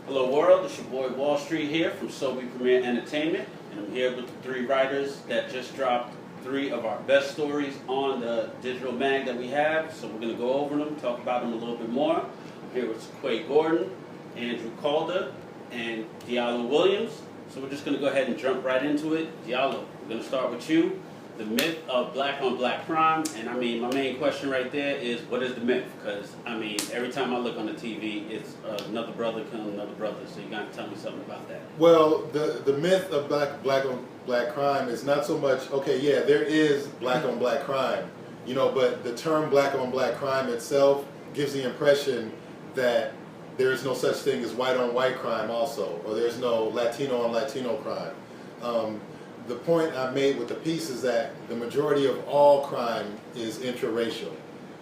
Hello world, it's your boy Wall Street here from Sobe Premiere Entertainment, and I'm here with the three writers that just dropped 3 of our best stories on the digital mag that we have. So we're going to go over them, talk about them a little bit more. I'm here with Secquay Gordon, Andrew Calder, and Diallo Williams. So we're just going to go ahead and jump right into it. Diallo, we're going to start with you. The myth of black on black crime, and I mean, my main question right there is, what is the myth? Because I mean, every time I look on the TV, it's another brother killing another brother. So you got to tell me something about that. Well, the myth of black on black crime is not so much, okay, yeah, there is black on black crime, you know, but the term black on black crime itself gives the impression that there is no such thing as white on white crime also, or there's no Latino on Latino crime. The point I made with the piece is that the majority of all crime is intraracial.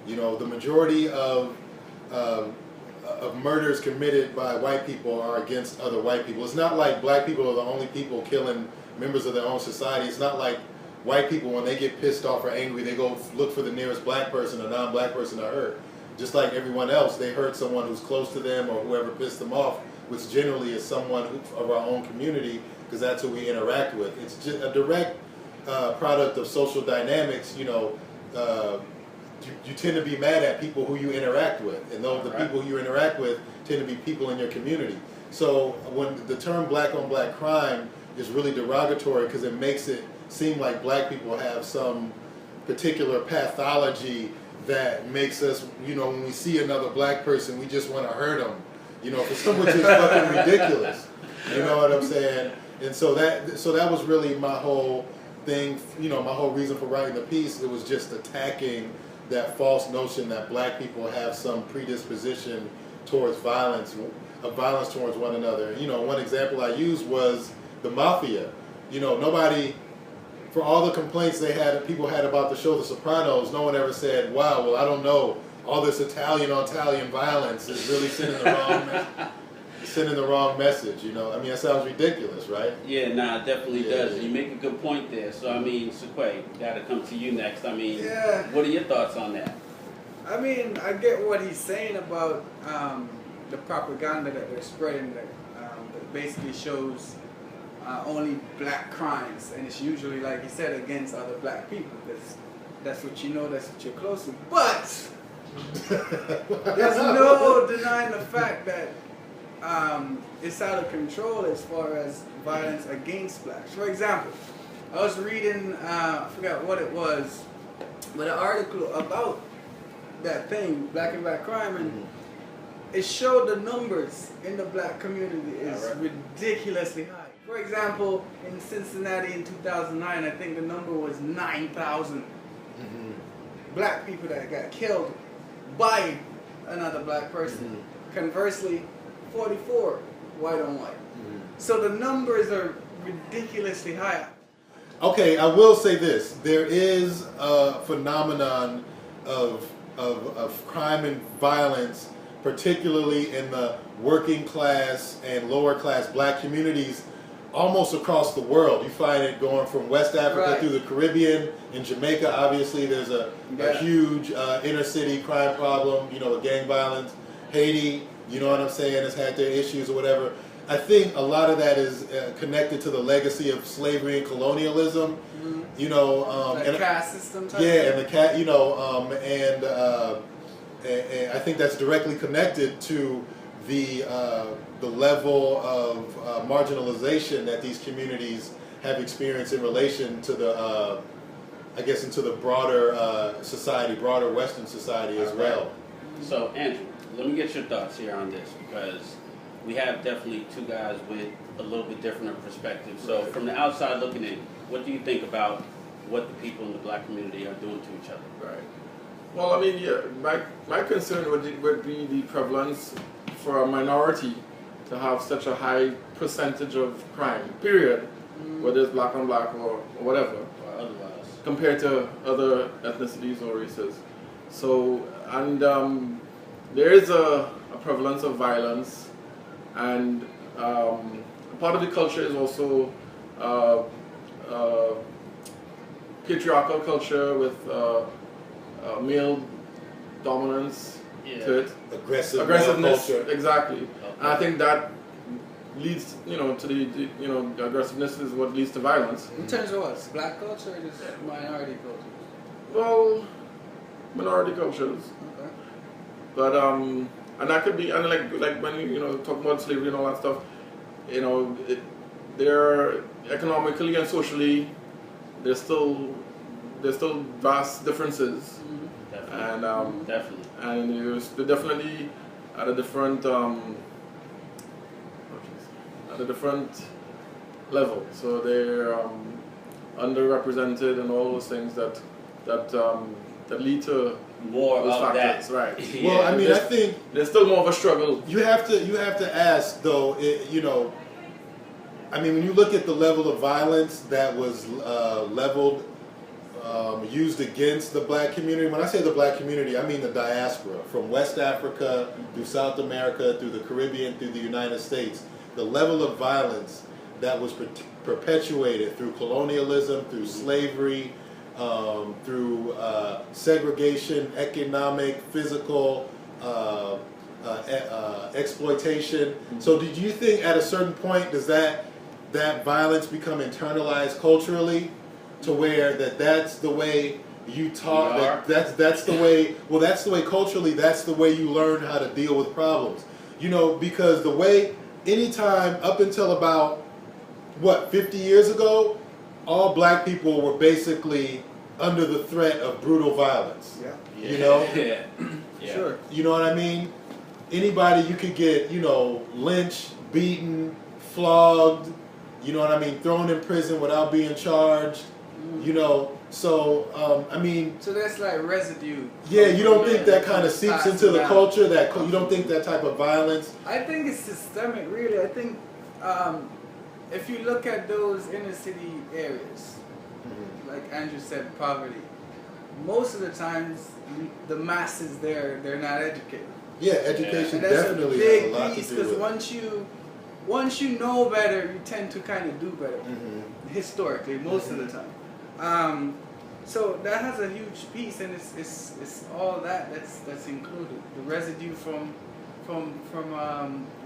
You know, the majority of murders committed by white people are against other white people. It's not like black people are the only people killing members of their own society. It's not like white people, when they get pissed off or angry, they go look for the nearest black person or non-black person to hurt. Just like everyone else, they hurt someone who's close to them or whoever pissed them off, which generally is someone of our own community, because that's who we interact with. It's just a direct product of social dynamics. You know, you tend to be mad at people who you interact with, and those the people you interact with tend to be people in your community. So when the term black on black crime is really derogatory, because it makes it seem like black people have some particular pathology that makes us, you know, when we see another black person, we just want to hurt them. You know, for some, which is fucking ridiculous. You know what I'm saying? And so that was really my whole thing, you know, my whole reason for writing the piece. It was just attacking that false notion that black people have some predisposition towards violence towards one another. You know, one example I used was the mafia. You know, nobody, for all the complaints people had about the show The Sopranos, no one ever said, wow, well, I don't know, all this Italian on Italian violence is really sending the wrong message, you know. I mean, that sounds ridiculous, right? Yeah, nah, it definitely does. Yeah. You make a good point there. So, I mean, Secquay, got to come to you next. I mean, what are your thoughts on that? I mean, I get what he's saying about the propaganda that they're spreading that basically shows only black crimes, and it's usually, like he said, against other black people, because that's what you know, that's what you're close to. But there's no denying the fact that it's out of control as far as violence against blacks. For example, I was reading, I forgot what it was, but an article about that thing, black and black crime, and it showed the numbers in the black community is ridiculously high. For example, in Cincinnati in 2009, I think the number was 9,000 black people that got killed by another black person. Conversely, 44 white on white. So the numbers are ridiculously high. Okay, I will say this. There is a phenomenon of crime and violence, particularly in the working class and lower class black communities, almost across the world. You find it going from West Africa through the Caribbean. In Jamaica, obviously, there's a huge inner city crime problem, you know, with gang violence. Haiti, you know what I'm saying, has had their issues or whatever. I think a lot of that is connected to the legacy of slavery and colonialism. You know, the caste system type. Yeah, and the caste, you know, and I think that's directly connected to the level of marginalization that these communities have experienced in relation to the, I guess, into the broader society, broader Western society as well. So, Andrew, let me get your thoughts here on this, because we have definitely 2 guys with a little bit different perspective. So, from the outside looking in, what do you think about what the people in the black community are doing to each other? Right. Well, I mean, yeah, my concern would be the prevalence for a minority to have such a high percentage of crime, period, whether it's black on black or whatever, Or otherwise, compared to other ethnicities or races. So, and there is a prevalence of violence, and part of the culture is also patriarchal culture with male dominance to it. Aggressiveness culture. Exactly. And I think that leads, to the aggressiveness is what leads to violence. In terms of what? Black culture or just minority culture? Well, minority cultures. Okay. But and that could be, and like when talk about slavery and all that stuff, they're economically and socially, there's still vast differences, and Definitely. and they're definitely at a different level. So they're underrepresented and all those things that lead to More those of factors, that. right? Yeah. Well, I mean, I think There's still more of a struggle. you have to ask though. I mean, when you look at the level of violence that was leveled, used against the black community. When I say the black community, I mean the diaspora, from West Africa through South America, through the Caribbean, through the United States. The level of violence that was perpetuated through colonialism, through slavery, through segregation, economic, physical exploitation. So did you think at a certain point does that violence become internalized culturally to where that's the way you talk, that's the way, well, that's the way culturally, that's the way you learn how to deal with problems. Because the way, anytime up until about, 50 years ago, all black people were basically under the threat of brutal violence. Yeah. Yeah. Yeah. Sure. You know what I mean? Anybody you could get, lynched, beaten, flogged, you know what I mean, thrown in prison without being charged, so, I mean... So that's like residue. Yeah, you don't think that kind of seeps passed into the down. culture, you don't think that type of violence? I think it's systemic, really. I think if you look at those inner city areas, like Andrew said, poverty, most of the times the masses there, they're not educated. Yeah, education And that's definitely a big has a lot piece to do because with once you know better, you tend to kind of do better. Historically, most of the time. So that has a huge piece, and it's all that's included. The residue from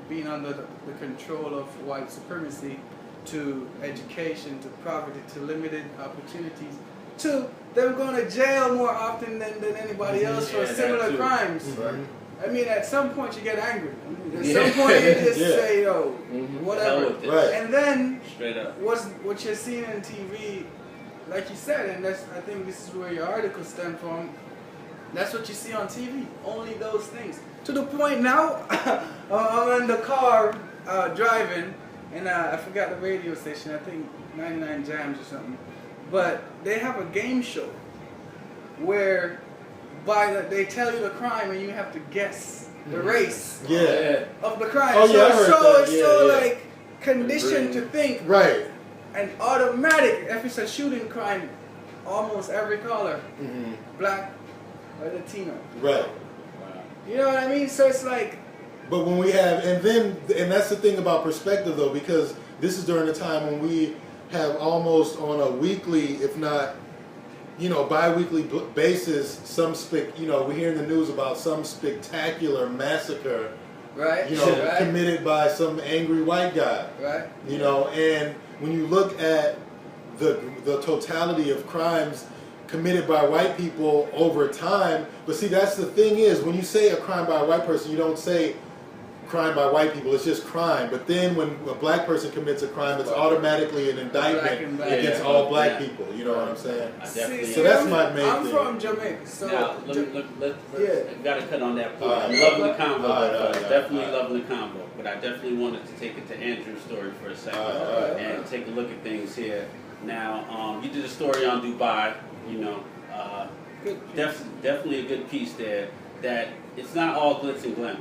being under the control of white supremacy, to education, to poverty, to limited opportunities, to them going to jail more often than anybody else for similar crimes. I mean, at some point you get angry. At some point you just say, yo, whatever. Right. And then Straight up. what you're seeing on TV, like you said, and I think this is where your article stemmed from, that's what you see on TV, only those things. To the point now, I'm in the car driving, and I forgot the radio station, I think 99 Jams or something, but they have a game show where they tell you the crime and you have to guess the race of the crime. Oh, yeah, I heard that. It's so like conditioned to think. Right. And automatic, if it's a shooting crime, almost every caller, black or Latino. Right. You know what I mean? So it's like... But when we have, and that's the thing about perspective though, because this is during the time when we have almost on a weekly, if not, bi-weekly basis, we hear in the news about some spectacular massacre, right? Committed by some angry white guy. Right. And when you look at the totality of crimes committed by white people over time, but see, that's the thing is, when you say a crime by a white person, you don't say crime by white people, it's just crime. But then when a black person commits a crime, it's automatically an indictment against all black people. You know what I'm saying? So that's my main thing. I'm from Jamaica, so... Now, let's got to cut on that point. Right. I'm loving the combo, Right. definitely loving the combo. But I definitely wanted to take it to Andrew's story for a second and take a look at things here. Now, you did a story on Dubai, definitely a good piece there, that it's not all glitz and glamour.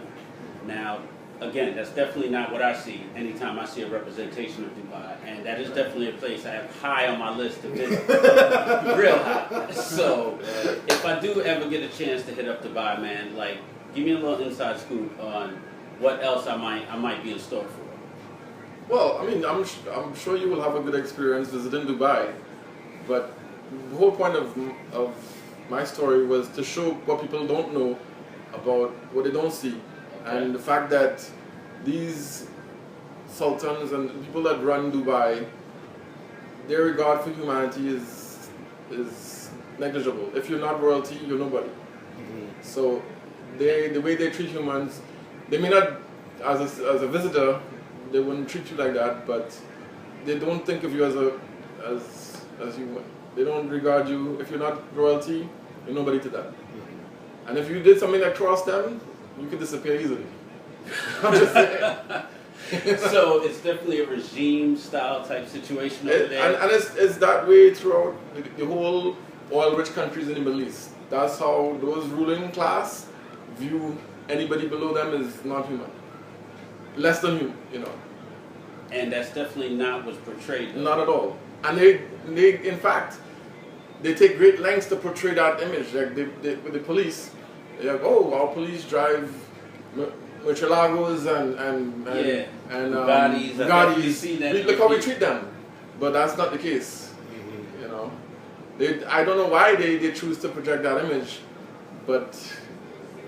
Now, again, that's definitely not what I see anytime I see a representation of Dubai, and that is definitely a place I have high on my list to visit, real high. So, if I do ever get a chance to hit up Dubai, man, like, give me a little inside scoop on what else I might be in store for. Well, I mean, I'm sure you will have a good experience visiting Dubai, but the whole point of my story was to show what people don't know about what they don't see. And the fact that these sultans and people that run Dubai, their regard for humanity is negligible. If you're not royalty, you're nobody. So the way they treat humans, they may not, as a visitor, they wouldn't treat you like that, but they don't think of you as human. They don't regard you, if you're not royalty, you're nobody to them. And if you did something that crossed them, you could disappear easily. I'm just saying. So it's definitely a regime style type situation over there. And it's that way throughout the whole oil-rich countries in the Middle East. That's how those ruling class view anybody below them as not human. Less than human, you know. And that's definitely not what's portrayed. Not at all. And they in fact, they take great lengths to portray that image. Like with the police, they're like, oh, our police drive Murcielagos and Bugattis. Look how we treat them. But that's not the case. You know, I don't know why they choose to project that image, but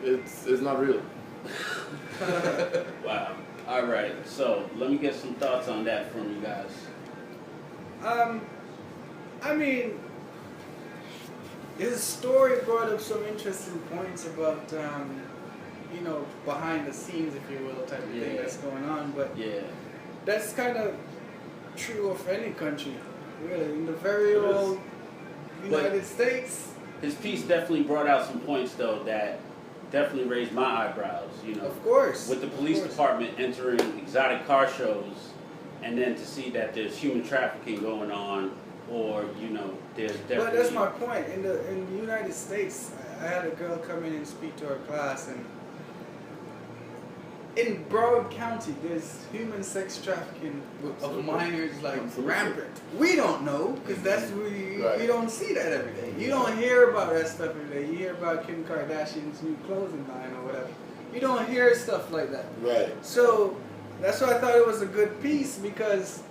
it's not real. Wow. All right. So let me get some thoughts on that from you guys. I mean, his story brought up some interesting points about, you know, behind the scenes, if you will, type of thing that's going on. But that's kind of true of any country, really. In the very old United States. His piece definitely brought out some points, though, that definitely raised my eyebrows. You know, of course. With the police department entering exotic car shows, and then to see that there's human trafficking going on, or you know, there's definitely. But that's my point. In the United States, I had a girl come in and speak to her class, and in Broward County, there's human sex trafficking of minors like rampant. We don't know because that's we don't see that every day. You don't hear about that stuff every day. You hear about Kim Kardashian's new clothing line or whatever. You don't hear stuff like that. Right. So that's why I thought it was a good piece, because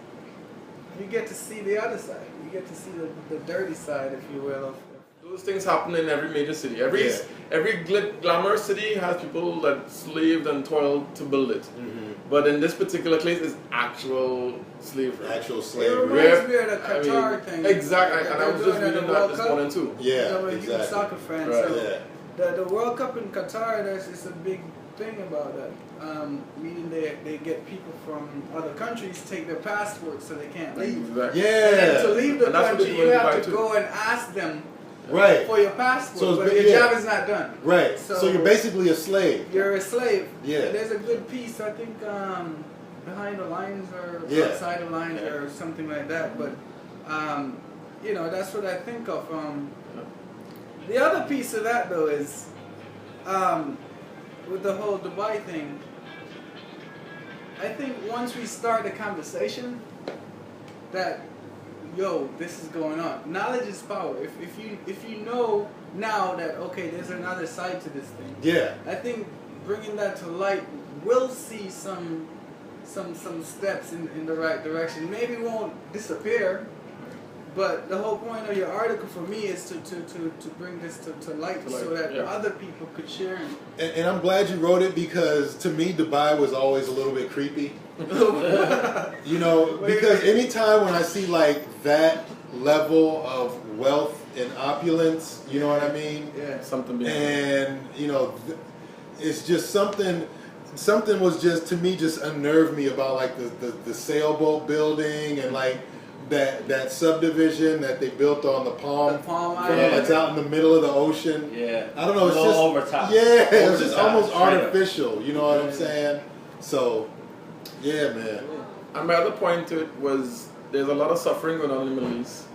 you get to see the other side. You get to see the dirty side, if you will, of. Those things happen in every major city. Every glamorous city has people that slaved and toiled to build it. But in this particular case, it's actual slavery. Actual It slavery. reminds me of the Qatar thing. Exactly, and I was just reading that this morning too. Yeah, I'm a huge soccer fan. So the World Cup in Qatar, there's a big thing about that. Meaning they get people from other countries take their passports so they can't leave. Exactly. Yeah. And then to leave the And that's what country, they you do in have Dubai to too. go and ask them Right. for your passport, So but your job is not done. Right. So you're basically a slave. You're a slave. Yeah. There's a good piece, I think, behind the lines or outside the lines or something like that. But you know, that's what I think of. The other piece of that though is with the whole Dubai thing. I think once we start the conversation that this is going on. Knowledge is power. If you know now that okay, there's another side to this thing. Yeah. I think bringing that to light will see some steps in the right direction. Maybe it won't disappear, but the whole point of your article for me is to bring this to light so that other people could share it. And I'm glad you wrote it, because to me Dubai was always a little bit creepy. You know, because anytime when I see like that level of wealth and opulence, you know what I mean? Yeah. Something behind And you know, it's just something was just, to me, just unnerved me about like the sailboat building and like that subdivision that they built on the Palm Island. that's out in the middle of the ocean. Yeah. I don't know, it's just over top. Yeah, it's just Over top, almost straight up. artificial, you know what I'm saying? So yeah, man. And my other point to it was there's a lot of suffering going on in the Middle East,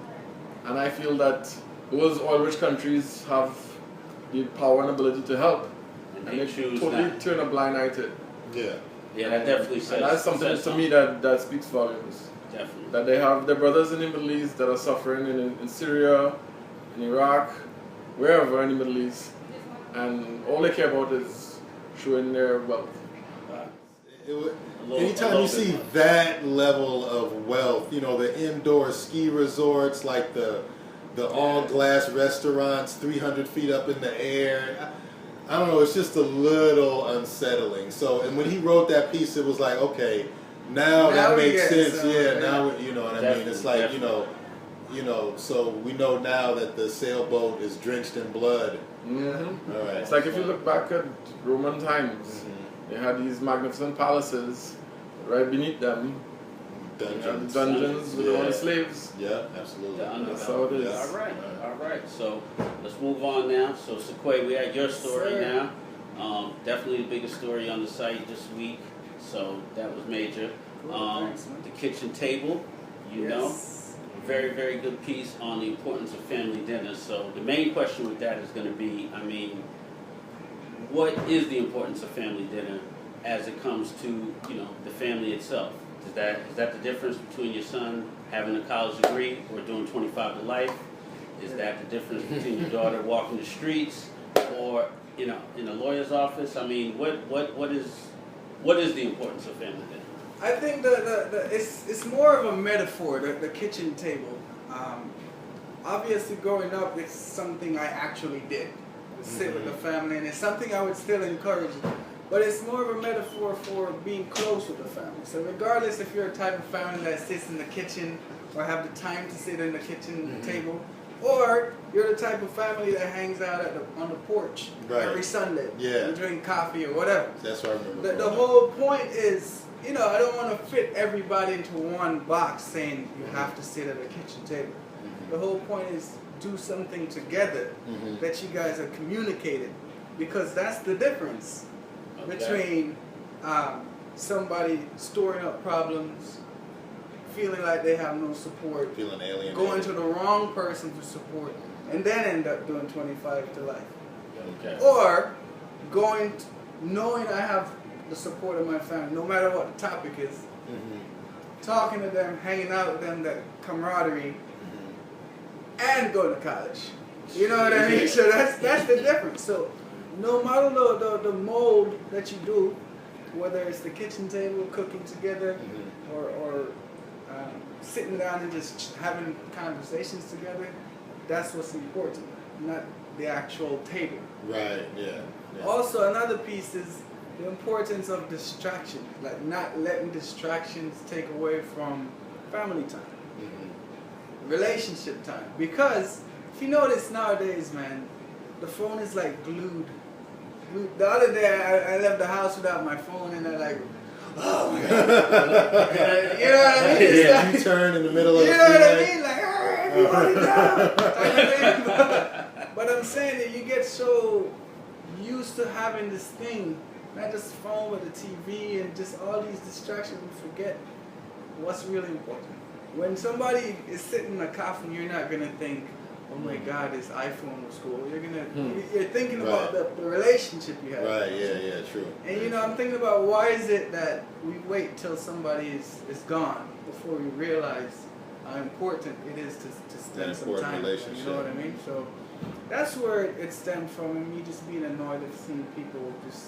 and I feel that those oil-rich countries have the power and ability to help, and they choose totally not. turn a blind eye to it. Yeah. Yeah, that definitely says. And that's something to me that speaks volumes. Definitely. That they have their brothers in the Middle East that are suffering in Syria, in Iraq, wherever in the Middle East, and all they care about is showing their wealth. Anytime you see that level of wealth, you know, the indoor ski resorts, like the all glass restaurants 300 feet up in the air, I don't know, it's just a little unsettling. So, and when he wrote that piece, it was like, okay, Now that we makes get sense. some, Yeah, now you know what I mean. It's like Definitely. So we know now that the sailboat is drenched in blood. Mm-hmm. All right. It's like if you look back at Roman times, they had these magnificent palaces. Right beneath them, you had the dungeons with all the slaves. Yeah, absolutely. That's how it is. All right. So let's move on now. So Secquay, we had your story Sir. now. Definitely the biggest story on the site this week. So that was major. Cool, thanks, man. The kitchen table, you know, very, very good piece on the importance of family dinners. So the main question with that is going to be, I mean, what is the importance of family dinner as it comes to, the family itself? Is that the difference between your son having a college degree or doing 25 to life? Is that the difference between your daughter walking the streets or, in a lawyer's office? I mean, what is the importance of family dinner? I think it's more of a metaphor, the kitchen table. Obviously, growing up, it's something I actually did. Sit with the family, and it's something I would still encourage. But it's more of a metaphor for being close with the family. So regardless if you're a type of family that sits in the kitchen or have the time to sit in the kitchen table, or you're the type of family that hangs out on the porch every Sunday and drink coffee or whatever. That's what I remember. The whole point is, I don't want to fit everybody into one box saying you have to sit at a kitchen table. The whole point is do something together that you guys are communicating, because that's the difference between somebody storing up problems, feeling like they have no support, Feeling alienated. going to the wrong person for support, and then end up doing 25 to life. Okay. Or knowing I have the support of my family, no matter what the topic is, talking to them, hanging out with them, that camaraderie, and go to college. You know what I mean? So that's the difference. So no matter the mold that you do, whether it's the kitchen table, cooking together, or sitting down and just having conversations together, that's what's important, not the actual table. Right, yeah. Also, another piece is the importance of distraction, like not letting distractions take away from family time, relationship time. Because if you notice nowadays, man, the phone is like glued. The other day, I left the house without my phone, and they're like, oh my God. You know what I mean? Yeah, you turn in the middle of the freeway. You know what I freeway. mean? Like, everybody down. Type of thing. But I'm saying that you get so used to having this thing, not just phone with the TV and just all these distractions, we forget what's really important. When somebody is sitting in a coffin, you're not going to think, oh my God, this iPhone was cool. You're thinking about the relationship you have. Right, yeah, true. And I'm thinking about why is it that we wait till somebody is gone before we realize how important it is to spend some time with them. You know what I mean? So that's where it stemmed from, and me just being annoyed of seeing people just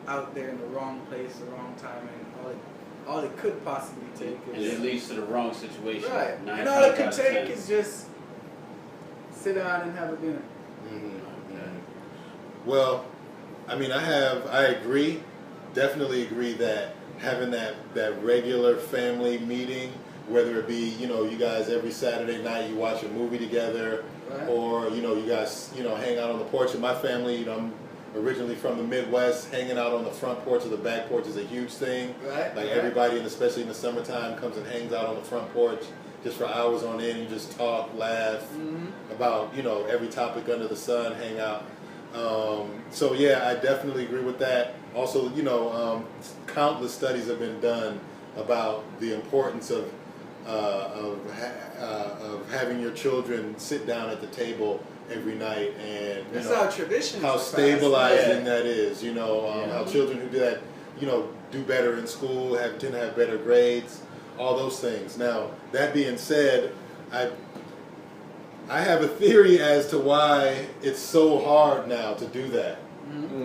out there in the wrong place, the wrong time, and all it could possibly take is... And it leads to the wrong situation. Right. And all it could take is just sit down and have a dinner. Well, I mean, I agree, definitely agree that having that regular family meeting, whether it be, you guys every Saturday night you watch a movie together, or, you guys, hang out on the porch. In my family, I'm originally from the Midwest, hanging out on the front porch or the back porch is a huge thing. Right. Like everybody, and especially in the summertime, comes and hangs out on the front porch just for hours on end. You just talk, laugh about, every topic under the sun, hang out. So yeah, I definitely agree with that. Also, countless studies have been done about the importance of having your children sit down at the table every night, and that's how tradition. How stabilizing that is. How children who do that, do better in school, tend to have better grades, all those things. Now, that being said, I have a theory as to why it's so hard now to do that,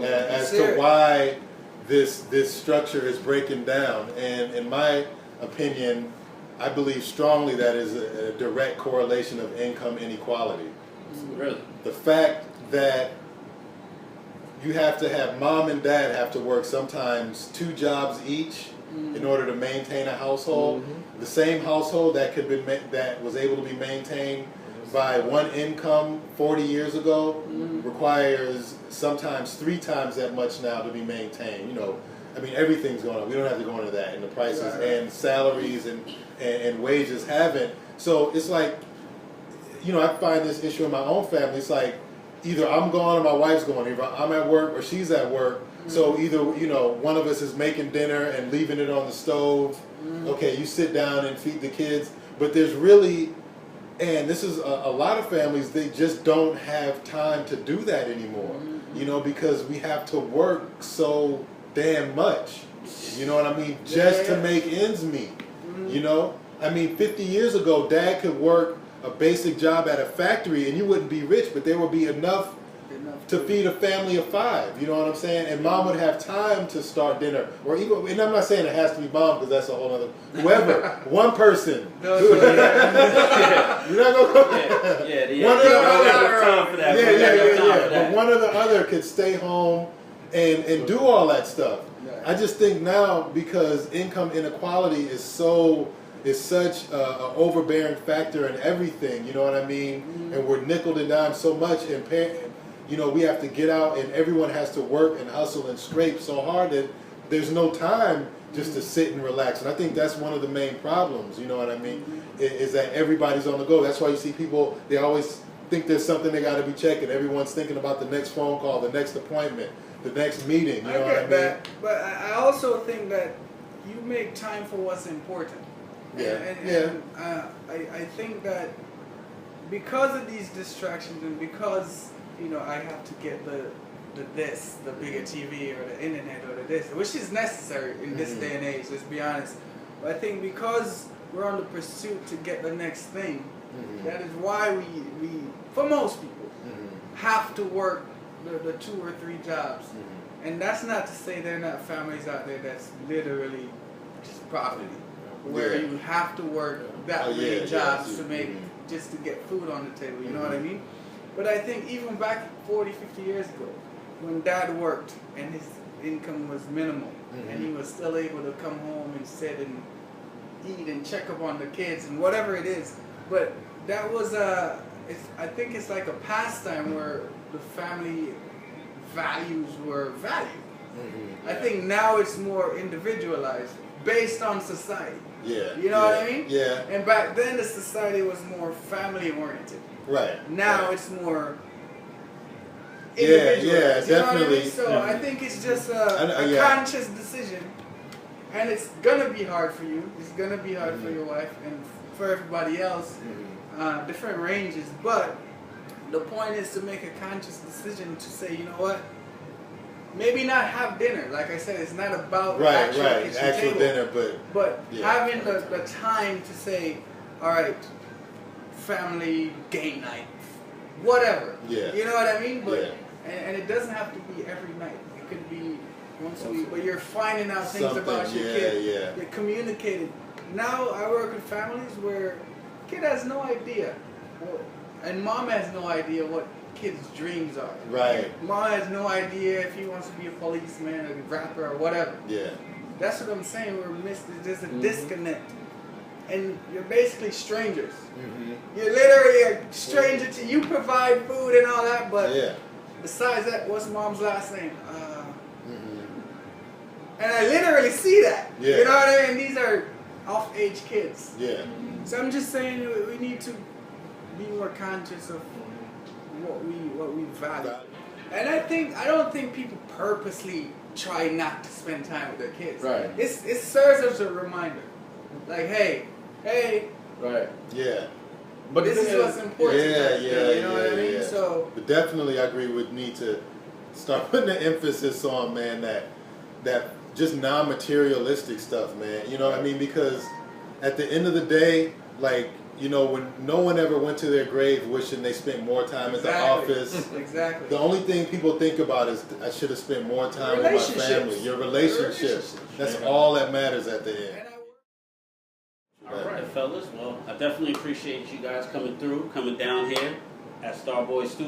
as to why this structure is breaking down. And in my opinion, I believe strongly that is a direct correlation of income inequality. Really? The fact that you have to have mom and dad have to work sometimes 2 jobs each in order to maintain a household. The same household that that was able to be maintained by one income 40 years ago requires sometimes 3 times that much now to be maintained. You know, I mean, everything's going on. We don't have to go into that, and the prices and salaries and wages haven't. So it's like, you know, I find this issue in my own family. It's like either I'm gone or my wife's gone. Either I'm at work or she's at work. So either, you know, one of us is making dinner and leaving it on the stove. Okay, you sit down and feed the kids. But there's really, and this is a lot of families, they just don't have time to do that anymore. You know, because we have to work so damn much. You know what I mean? Just to make ends meet. You know? I mean, 50 years ago, Dad could work a basic job at a factory and you wouldn't be rich, but there would be enough to feed a family of 5, you know what I'm saying? And Mom would have time to start dinner, or even, and I'm not saying it has to be Mom because that's a whole other, whoever, one person. You're not gonna go. One or the other. But one or the other could stay home and do all that stuff. I just think now, because income inequality is such an overbearing factor in everything, you know what I mean? And we're nickeled and dimed so much, and you know, we have to get out, and everyone has to work and hustle and scrape so hard that there's no time just to sit and relax. And I think that's one of the main problems, you know what I mean, is that everybody's on the go. That's why you see people, they always think there's something they got to be checking. Everyone's thinking about the next phone call, the next appointment, the next meeting, you know what I mean? That, but I also think that you make time for what's important. I think that because of these distractions and because, you know, I have to get the bigger TV or the internet or the this, which is necessary in this day and age, let's be honest. But I think because we're on the pursuit to get the next thing, that is why we for most people, have to work the 2 or 3 jobs. And that's not to say there are not families out there that's literally just poverty, where you have to work that many jobs to make, just to get food on the table, you know what I mean? But I think even back 40, 50 years ago, when Dad worked and his income was minimal, and he was still able to come home and sit and eat and check up on the kids and whatever it is, but that was I think it's like a pastime where the family values were valued. I think now it's more individualized, based on society. You know what I mean? And back then the society was more family oriented. Now it's more individualized. Definitely. You know what I mean? So I think it's just a conscious decision, and it's gonna be hard for you. It's gonna be hard for your wife and for everybody else. Different ranges, but the point is to make a conscious decision to say, you know what? Maybe not have dinner. Like I said, it's not about actual dinner, but having the time to say, all right, family game night, whatever. You know what I mean? But and it doesn't have to be every night. It could be once a week. But you're finding out things about your kid. You're communicating. Now I work with families where kid has no idea, and mom has no idea what kids' dreams are. Mom has no idea if he wants to be a policeman or a rapper or whatever. That's what I'm saying. There's a disconnect, and you're basically strangers. You're literally a stranger to you. Provide food and all that, but besides that, what's mom's last name? And I literally see that. You know what I mean? These are off-age kids. So I'm just saying we need to be more conscious of what we value. And I don't think people purposely try not to spend time with their kids. It serves as a reminder. Like, hey. But this is what's important. You know what I mean? So, but definitely I agree with need to start putting the emphasis on, man, that just non-materialistic stuff, man. You know what I mean? Because at the end of the day, like, you know, when no one ever went to their grave wishing they spent more time at the office. The only thing people think about is, I should have spent more time with my family. Your relationships. That's all that matters at the end. All right, fellas. Well, I definitely appreciate you guys coming down here at Starboy Studios.